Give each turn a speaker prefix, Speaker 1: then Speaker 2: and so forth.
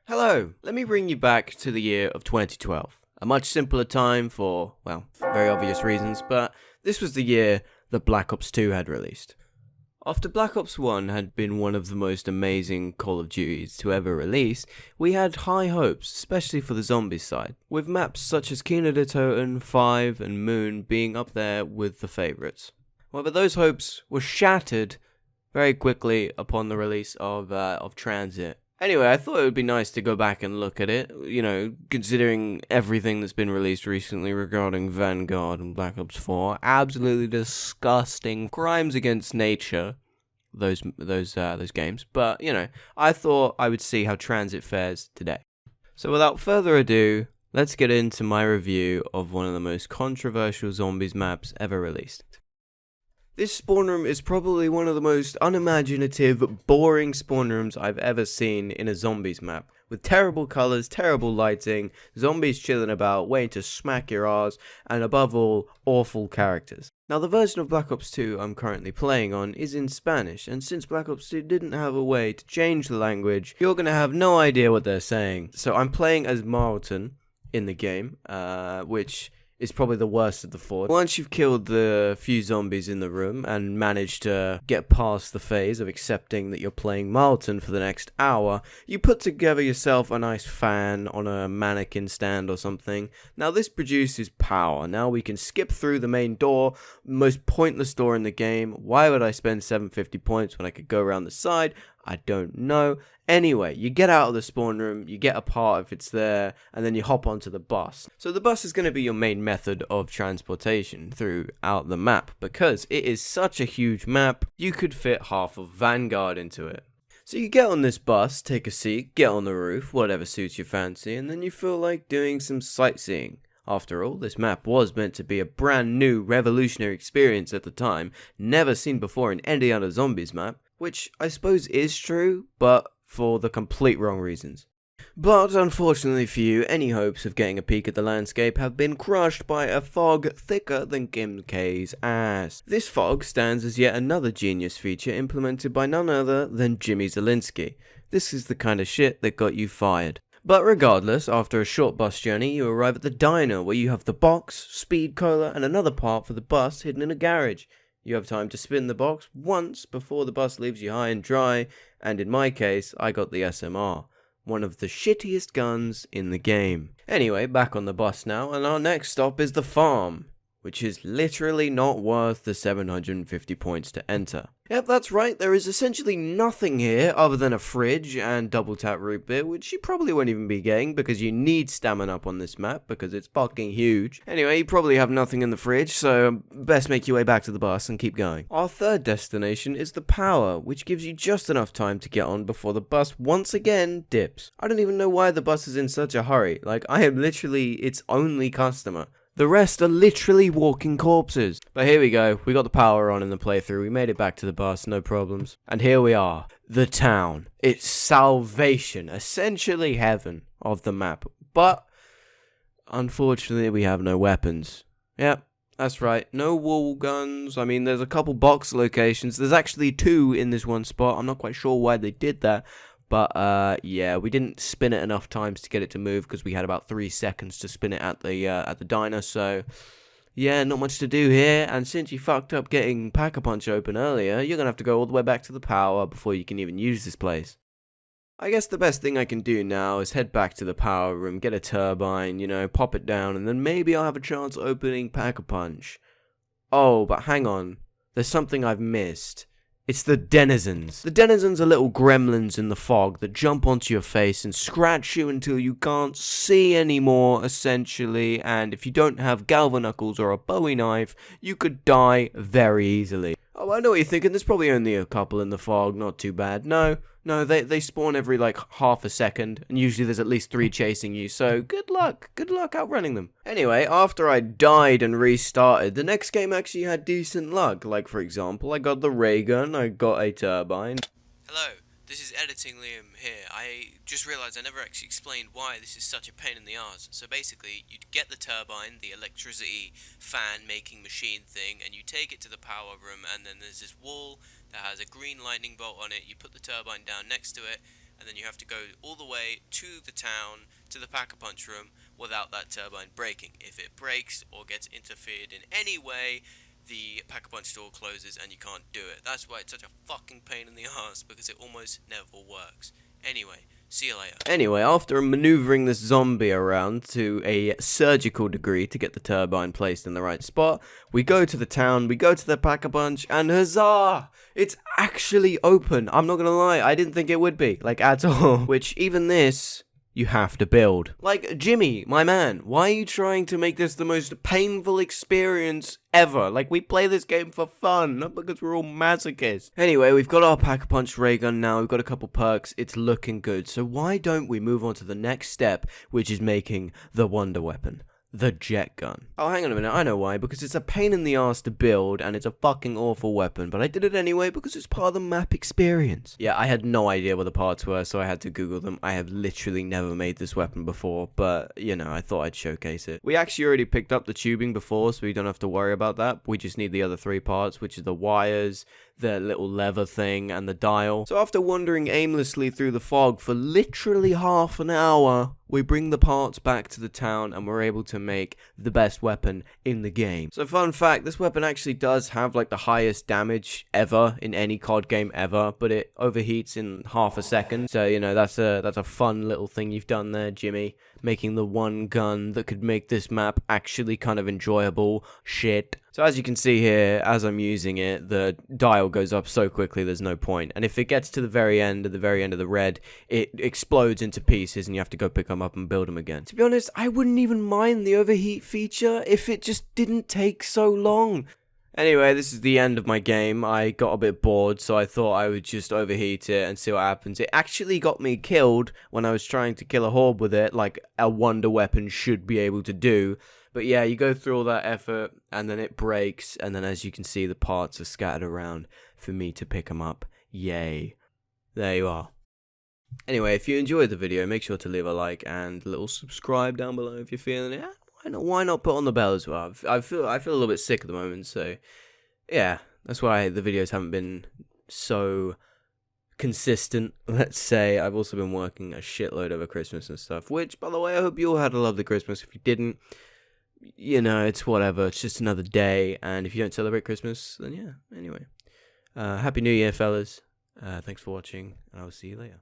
Speaker 1: Hello, let me bring you back to the year of 2012. A much simpler time for, well, very obvious reasons, but this was the year that Black Ops 2 had released. After Black Ops 1 had been one of the most amazing Call of Duties to ever release, we had high hopes, especially for the zombies side, with maps such as Kina de Toten, 5 and Moon being up there with the favourites. However, those hopes were shattered very quickly upon the release of Tranzit. Anyway, I thought it would be nice to go back and look at it, considering everything that's been released recently regarding Vanguard and Black Ops 4. Absolutely disgusting crimes against nature, those games. But, I thought I would see how Transit fares today. So without further ado, let's get into my review of one of the most controversial zombies maps ever released. This spawn room is probably one of the most unimaginative, boring spawn rooms I've ever seen in a zombies map. With terrible colours, terrible lighting, zombies chilling about, waiting to smack your ass, and above all, awful characters. Now the version of Black Ops 2 I'm currently playing on is in Spanish, and since Black Ops 2 didn't have a way to change the language, you're gonna have no idea what they're saying. So I'm playing as Martin in the game, which is probably the worst of the four. Once you've killed the few zombies in the room and managed to get past the phase of accepting that you're playing Martin for the next hour, you put together yourself a nice fan on a mannequin stand or something. Now this produces power. Now we can skip through the main door, most pointless door in the game. Why would I spend 750 points when I could go around the side? I don't know. Anyway, you get out of the spawn room, you get a part if it's there, and then you hop onto the bus. So the bus is going to be your main method of transportation throughout the map, because it is such a huge map, you could fit half of Vanguard into it. So you get on this bus, take a seat, get on the roof, whatever suits your fancy, and then you feel like doing some sightseeing. After all, this map was meant to be a brand new, revolutionary experience at the time, never seen before in any other zombies map, which I suppose is true, but for the complete wrong reasons. But unfortunately for you, any hopes of getting a peek at the landscape have been crushed by a fog thicker than Kim K's ass. This fog stands as yet another genius feature implemented by none other than Jimmy Zielinski. This is the kind of shit that got you fired. But regardless, after a short bus journey, you arrive at the diner where you have the box, speed cola, and another part for the bus hidden in a garage. You have time to spin the box once before the bus leaves you high and dry, and in my case, I got the SMR, one of the shittiest guns in the game. Anyway, back on the bus now, and our next stop is the farm, which is literally not worth the 750 points to enter. Yep, that's right, there is essentially nothing here other than a fridge and double tap root beer, which you probably won't even be getting because you need stamina up on this map because it's fucking huge. Anyway, you probably have nothing in the fridge, so best make your way back to the bus and keep going. Our third destination is the power, which gives you just enough time to get on before the bus once again dips. I don't even know why the bus is in such a hurry, like I am literally its only customer. The rest are literally walking corpses. But here we go, we got the power on in the playthrough, we made it back to the bus, no problems. And here we are, the town. It's salvation, essentially heaven of the map. But, unfortunately we have no weapons. Yep, that's right, no wall guns. I mean, there's a couple box locations, there's actually 2 in this one spot, I'm not quite sure why they did that. But, yeah, we didn't spin it enough times to get it to move because we had about 3 seconds to spin it at the diner, so yeah, not much to do here, and since you fucked up getting Pack-a-Punch open earlier, you're gonna have to go all the way back to the power before you can even use this place. I guess the best thing I can do now is head back to the power room, get a turbine, pop it down, and then maybe I'll have a chance opening Pack-a-Punch. Oh, but hang on, there's something I've missed. It's the denizens. The denizens are little gremlins in the fog that jump onto your face and scratch you until you can't see anymore, essentially, and if you don't have galvanuckles or a bowie knife, you could die very easily. Oh, I know what you're thinking, there's probably only a couple in the fog, not too bad. No, they spawn every, half a second, and usually there's at least 3 chasing you, so good luck outrunning them. Anyway, after I died and restarted, the next game actually had decent luck. Like, for example, I got the ray gun, I got a turbine.
Speaker 2: Hello, this is Editing Liam here. I just realised I never actually explained why this is such a pain in the arse. So basically, you'd get the turbine, the electricity fan making machine thing, and you take it to the power room, and then there's this wall that has a green lightning bolt on it. You put the turbine down next to it, and then you have to go all the way to the town, to the Pack-a-Punch room, without that turbine breaking. If it breaks or gets interfered in any way, the Pack-a-Punch door closes and you can't do it. That's why it's such a fucking pain in the ass, because it almost never works. Anyway, see you later.
Speaker 1: Anyway, after maneuvering this zombie around to a surgical degree to get the turbine placed in the right spot, we go to the town, we go to the Pack-a-Punch, and huzzah! It's actually open. I'm not gonna lie, I didn't think it would be, like, at all. Which, even this, you have to build. Like, Jimmy, my man, why are you trying to make this the most painful experience ever? Like, we play this game for fun, not because we're all masochists. Anyway, we've got our Pack-a-Punch ray gun now, we've got a couple perks, it's looking good. So why don't we move on to the next step, which is making the wonder weapon? The jet gun. Oh, hang on a minute, I know why, because it's a pain in the ass to build, and it's a fucking awful weapon, but I did it anyway because it's part of the map experience. Yeah, I had no idea what the parts were, so I had to Google them. I have literally never made this weapon before, but, you know, I thought I'd showcase it. We actually already picked up the tubing before, so we don't have to worry about that. We just need the other three parts, which is the wires, the little lever thing, and the dial. So after wandering aimlessly through the fog for literally half an hour, we bring the parts back to the town and we're able to make the best weapon in the game. So fun fact, this weapon actually does have like the highest damage ever in any COD game ever, but it overheats in half a second. So, you know, that's a fun little thing you've done there, Jimmy. Making the one gun that could make this map actually kind of enjoyable. Shit. So as you can see here, as I'm using it, the dial goes up so quickly there's no point. And if it gets to the very end, at the very end of the red, it explodes into pieces and you have to go pick them up and build them again. To be honest, I wouldn't even mind the overheat feature if it just didn't take so long. Anyway, this is the end of my game. I got a bit bored, so I thought I would just overheat it and see what happens. It actually got me killed when I was trying to kill a horde with it, like a wonder weapon should be able to do. But yeah, you go through all that effort, and then it breaks, and then as you can see, the parts are scattered around for me to pick them up. Yay. There you are. Anyway, if you enjoyed the video, make sure to leave a like and a little subscribe down below if you're feeling it. Why not put on the bell as well? I feel a little bit sick at the moment, so yeah, that's why the videos haven't been so consistent, let's say. I've also been working a shitload over Christmas and stuff, which, by the way, I hope you all had a lovely Christmas. If you didn't, you know, it's whatever, it's just another day, and if you don't celebrate Christmas, then yeah, anyway. Happy New Year, fellas. Thanks for watching, and I will see you later.